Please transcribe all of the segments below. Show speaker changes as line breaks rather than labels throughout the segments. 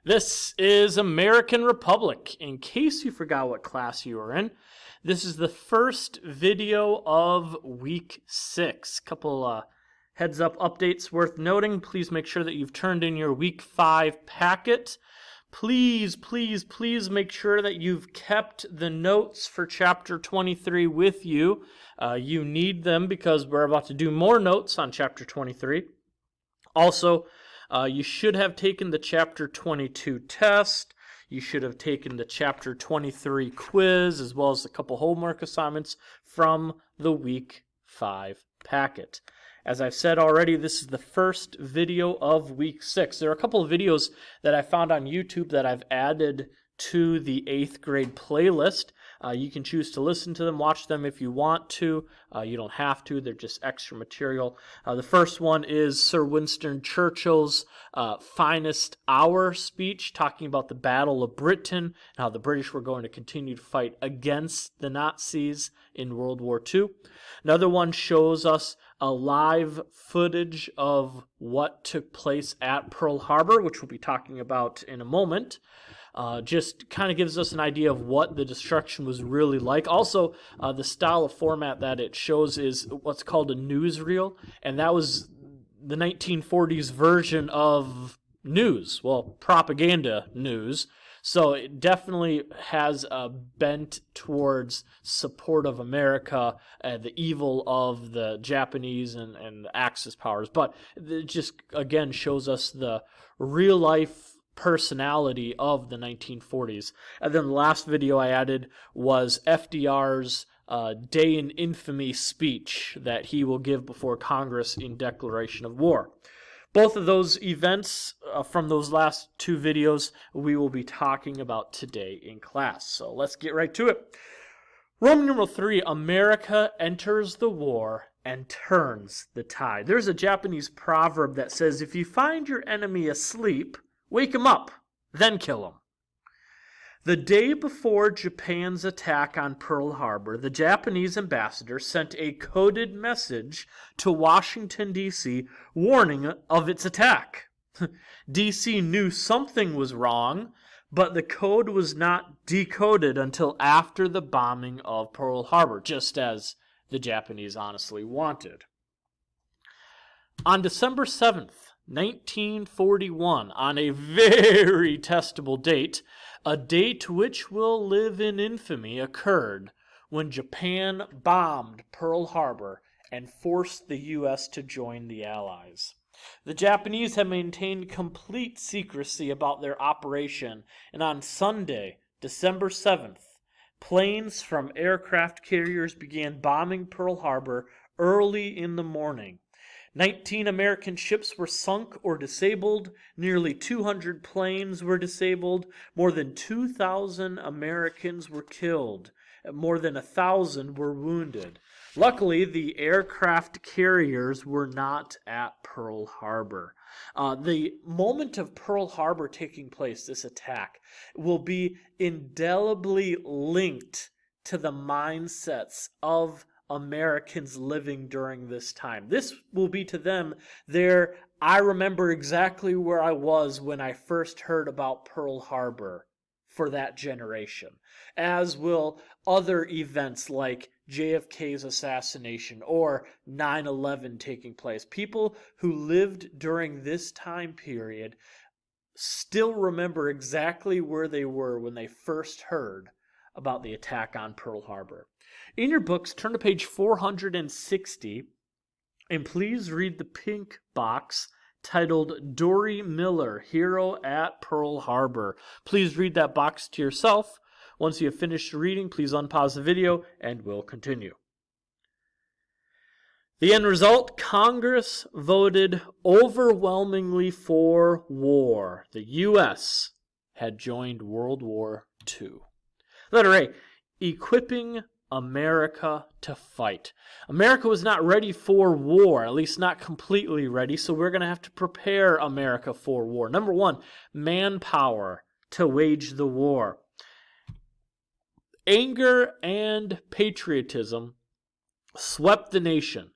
This is American Republic. In case you forgot what class you were in, this is the first video of week 6. Couple heads up updates worth noting. Please make sure that you've turned in your week 5 packet. Please make sure that you've kept the notes for chapter 23 with you. You need them because we're about to do more notes on chapter 23. Also, you should have taken the chapter 22 test. You should have taken the chapter 23 quiz, as well as a couple homework assignments from the week 5 packet. As I've said already, this is the first video of week 6. There are a couple of videos that I found on YouTube that I've added to the 8th grade playlist. You can choose to listen to them, watch them if you want to. You don't have to. They're just extra material. The first one is Sir Winston Churchill's finest hour speech, talking about the Battle of Britain and how the British were going to continue to fight against the Nazis in World War II. Another one shows us a live footage of what took place at Pearl Harbor, which we'll be talking about in a moment. Just kind of gives us an idea of what the destruction was really like. Also, the style of format that it shows is what's called a newsreel, and that was the 1940s version of news, well, propaganda news. So it definitely has a bent towards support of America, the evil of the Japanese and the Axis powers. But it just, again, shows us the real-life personality of the 1940s. And then the last video I added was FDR's Day in Infamy speech that he will give before Congress in declaration of war. Both of those events from those last two videos we will be talking about today in class. So let's get right to it. Roman numeral 3, America enters the war and turns the tide. There's a Japanese proverb that says, if you find your enemy asleep, wake him up, then kill him. The day before Japan's attack on Pearl Harbor, the Japanese ambassador sent a coded message to Washington, D.C., warning of its attack. D.C. knew something was wrong, but the code was not decoded until after the bombing of Pearl Harbor, just as the Japanese honestly wanted. On December 7th, 1941, on a very testable date, a date which will live in infamy occurred when Japan bombed Pearl Harbor and forced the U.S. to join the Allies. The Japanese had maintained complete secrecy about their operation, and on Sunday, December 7th, planes from aircraft carriers began bombing Pearl Harbor early in the morning. 19 American ships were sunk or disabled, nearly 200 planes were disabled, more than 2,000 Americans were killed, more than 1,000 were wounded. Luckily, the aircraft carriers were not at Pearl Harbor. The moment of Pearl Harbor taking place, this attack, will be indelibly linked to the mindsets of Americans living during this time. This will be to them their, I remember exactly where I was when I first heard about Pearl Harbor for that generation, as will other events like JFK's assassination or 9/11 taking place. People who lived during this time period still remember exactly where they were when they first heard about the attack on Pearl Harbor. In your books, turn to page 460, and please read the pink box titled Dory Miller, Hero at Pearl Harbor. Please read that box to yourself. Once you have finished reading, please unpause the video, and we'll continue. The end result, Congress voted overwhelmingly for war. The U.S. had joined World War II. Letter A, equipping America to fight. America was not ready for war, at least not completely ready, so we're going to have to prepare America for war. Number 1, manpower to wage the war. Anger and patriotism swept the nation,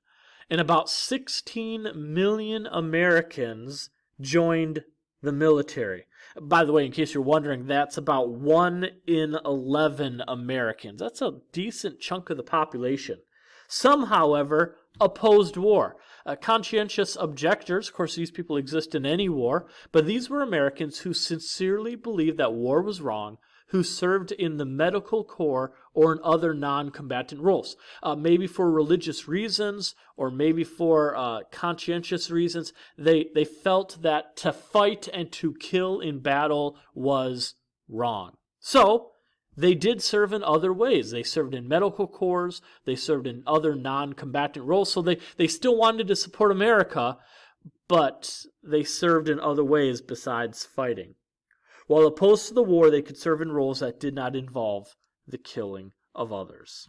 and about 16 million Americans joined the military. By the way, in case you're wondering, that's about 1 in 11 Americans. That's a decent chunk of the population. Some, however, opposed war. Conscientious objectors, of course, these people exist in any war, but these were Americans who sincerely believed that war was wrong, who served in the medical corps or in other non-combatant roles. Maybe for religious reasons or maybe for conscientious reasons. They felt that to fight and to kill in battle was wrong. So they did serve in other ways. They served in medical corps. They served in other non-combatant roles. So they still wanted to support America, but they served in other ways besides fighting. While opposed to the war, they could serve in roles that did not involve the killing of others.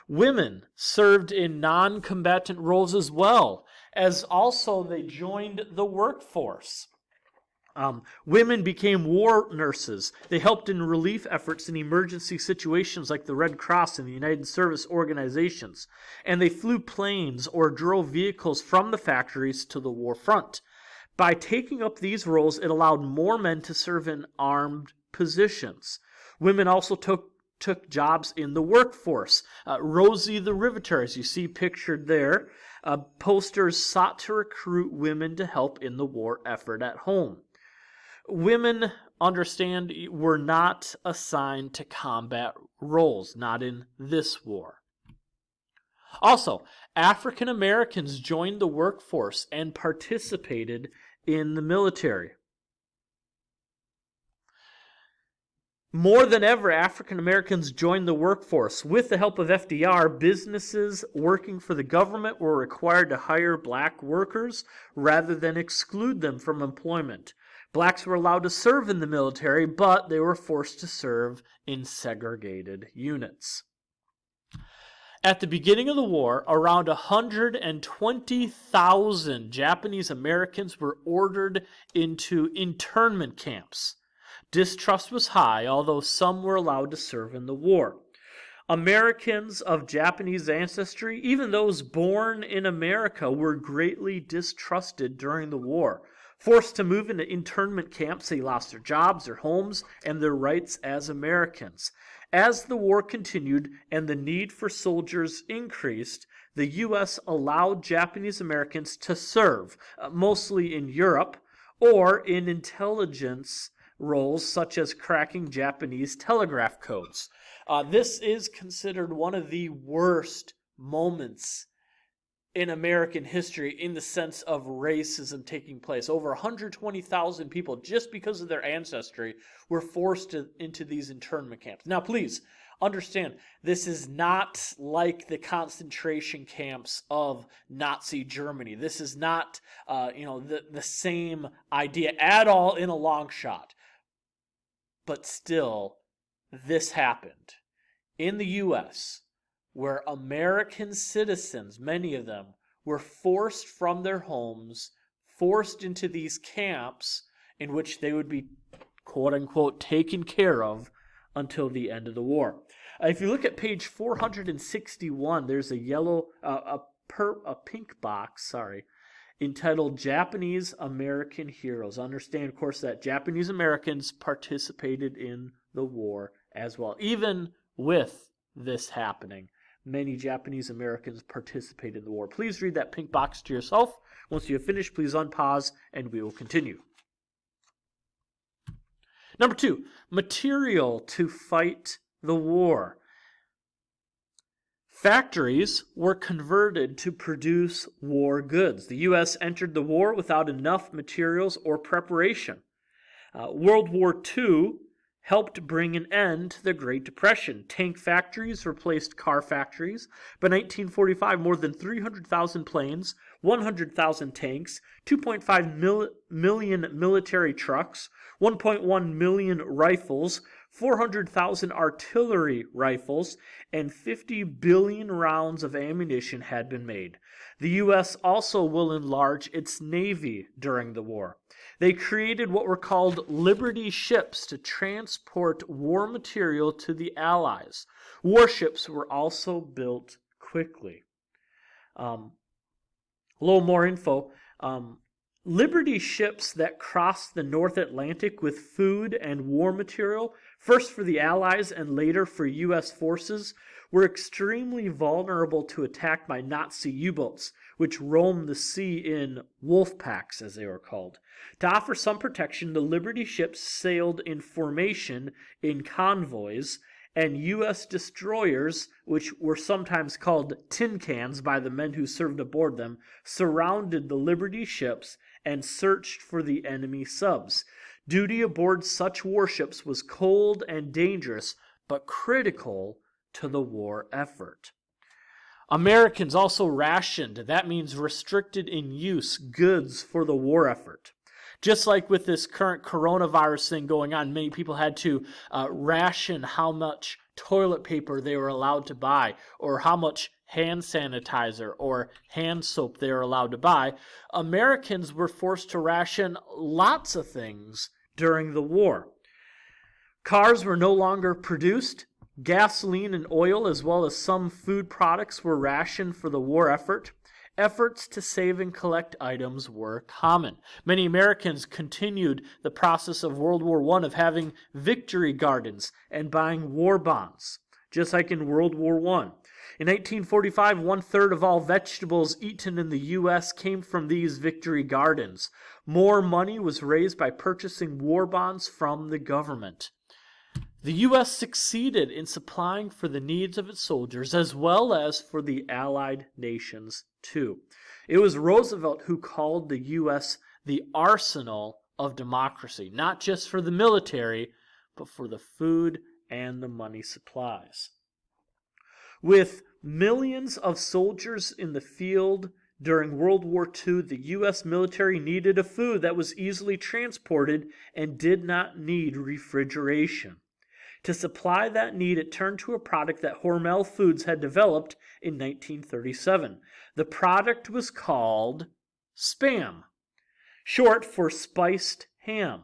Women served in non-combatant roles as well, as also they joined the workforce. Women became war nurses. They helped in relief efforts in emergency situations like the Red Cross and the United Service Organizations. And they flew planes or drove vehicles from the factories to the war front. By taking up these roles, it allowed more men to serve in armed positions. Women also took jobs in the workforce. Rosie the Riveter, as you see pictured there, posters sought to recruit women to help in the war effort at home. Women, understand, were not assigned to combat roles, not in this war. Also, African Americans joined the workforce and participated in the military. More than ever, African Americans joined the workforce. With the help of FDR, businesses working for the government were required to hire black workers rather than exclude them from employment. Blacks were allowed to serve in the military, but they were forced to serve in segregated units. At the beginning of the war, around 120,000 Japanese Americans were ordered into internment camps. Distrust was high, although some were allowed to serve in the war. Americans of Japanese ancestry, even those born in America, were greatly distrusted during the war. Forced to move into internment camps, they lost their jobs, their homes, and their rights as Americans. As the war continued and the need for soldiers increased, the U.S. allowed Japanese Americans to serve, mostly in Europe, or in intelligence roles such as cracking Japanese telegraph codes. This is considered one of the worst moments in American history in the sense of racism taking place. Over 120,000 people, just because of their ancestry, were forced into these internment camps. Now, please understand, this is not like the concentration camps of Nazi Germany. This is not, the same idea at all in a long shot. But still, this happened in the U.S., where American citizens, many of them, were forced from their homes, forced into these camps in which they would be, quote-unquote, taken care of until the end of the war. If you look at page 461, there's a pink box, entitled Japanese American Heroes. Understand, of course, that Japanese Americans participated in the war as well. Even with this happening, many Japanese Americans participated in the war. Please read that pink box to yourself. Once you have finished, please unpause and we will continue. Number 2, material to fight the war. Factories were converted to produce war goods. The U.S. entered the war without enough materials or preparation. World War II helped bring an end to the Great Depression. Tank factories replaced car factories. By 1945, more than 300,000 planes, 100,000 tanks, 2.5 million military trucks, 1.1 million rifles, 400,000 artillery rifles, and 50 billion rounds of ammunition had been made. The U.S. also will enlarge its Navy during the war. They created what were called Liberty ships to transport war material to the Allies. Warships were also built quickly. A little more info. Liberty ships that crossed the North Atlantic with food and war material, first for the Allies and later for U.S. forces, were extremely vulnerable to attack by Nazi U-boats, which roamed the sea in wolf packs, as they were called. To offer some protection, the Liberty ships sailed in formation in convoys, and U.S. destroyers, which were sometimes called tin cans by the men who served aboard them, surrounded the Liberty ships and searched for the enemy subs. Duty aboard such warships was cold and dangerous, but critical to the war effort. Americans also rationed, that means restricted in use, goods for the war effort. Just like with this current coronavirus thing going on, many people had to ration how much toilet paper they were allowed to buy, or how much hand sanitizer or hand soap they were allowed to buy. Americans were forced to ration lots of things during the war. Cars were no longer produced. Gasoline and oil, as well as some food products, were rationed for the war effort. Efforts to save and collect items were common. Many Americans continued the process of World War I of having victory gardens and buying war bonds, just like in World War I. In 1845, 1/3 of all vegetables eaten in the U.S. came from these victory gardens. More money was raised by purchasing war bonds from the government. The U.S. succeeded in supplying for the needs of its soldiers as well as for the Allied nations too. It was Roosevelt who called the U.S. the arsenal of democracy, not just for the military, but for the food and the money supplies. With millions of soldiers in the field during World War II, the U.S. military needed a food that was easily transported and did not need refrigeration. To supply that need, it turned to a product that Hormel Foods had developed in 1937. The product was called Spam, short for spiced ham.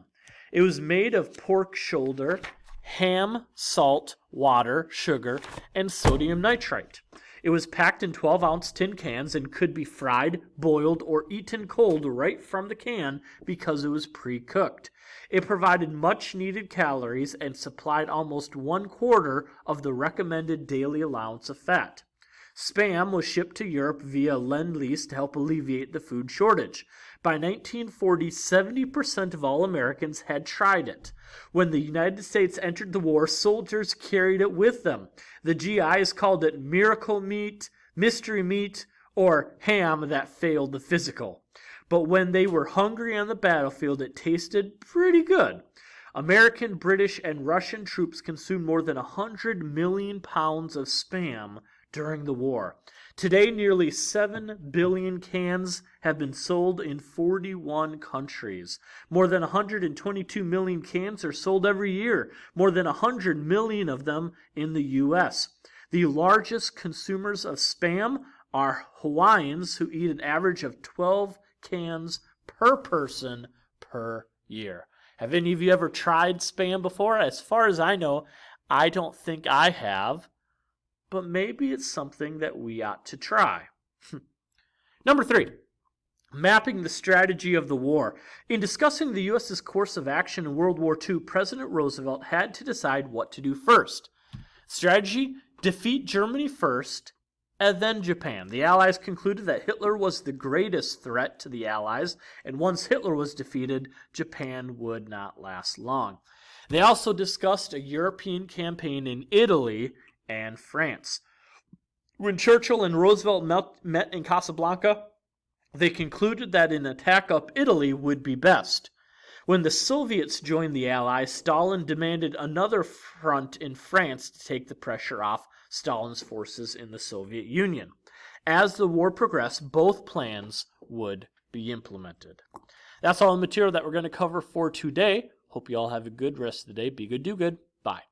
It was made of pork shoulder, ham, salt, water, sugar, and sodium nitrite. It was packed in 12-ounce tin cans and could be fried, boiled, or eaten cold right from the can because it was pre-cooked. It provided much-needed calories and supplied almost 1/4 of the recommended daily allowance of fat. Spam was shipped to Europe via Lend-Lease to help alleviate the food shortage. By 1940, 70% of all Americans had tried it. When the United States entered the war, soldiers carried it with them. The GIs called it miracle meat, mystery meat, or ham that failed the physical. But when they were hungry on the battlefield, it tasted pretty good. American, British, and Russian troops consumed more than 100 million pounds of Spam during the war. Today, nearly 7 billion cans have been sold in 41 countries. More than 122 million cans are sold every year, more than 100 million of them in the U.S. The largest consumers of Spam are Hawaiians, who eat an average of 12 cans per person per year. Have any of you ever tried Spam before? As far as I know, I don't think I have. But maybe it's something that we ought to try. Number 3, mapping the strategy of the war. In discussing the U.S.'s course of action in World War II, President Roosevelt had to decide what to do first. Strategy: defeat Germany first, and then Japan. The Allies concluded that Hitler was the greatest threat to the Allies, and once Hitler was defeated, Japan would not last long. They also discussed a European campaign in Italy and France. When Churchill and Roosevelt met in Casablanca, they concluded that an attack up Italy would be best. When the Soviets joined the Allies, Stalin demanded another front in France to take the pressure off Stalin's forces in the Soviet Union. As the war progressed, both plans would be implemented. That's all the material that we're going to cover for today. Hope you all have a good rest of the day. Be good, do good. Bye.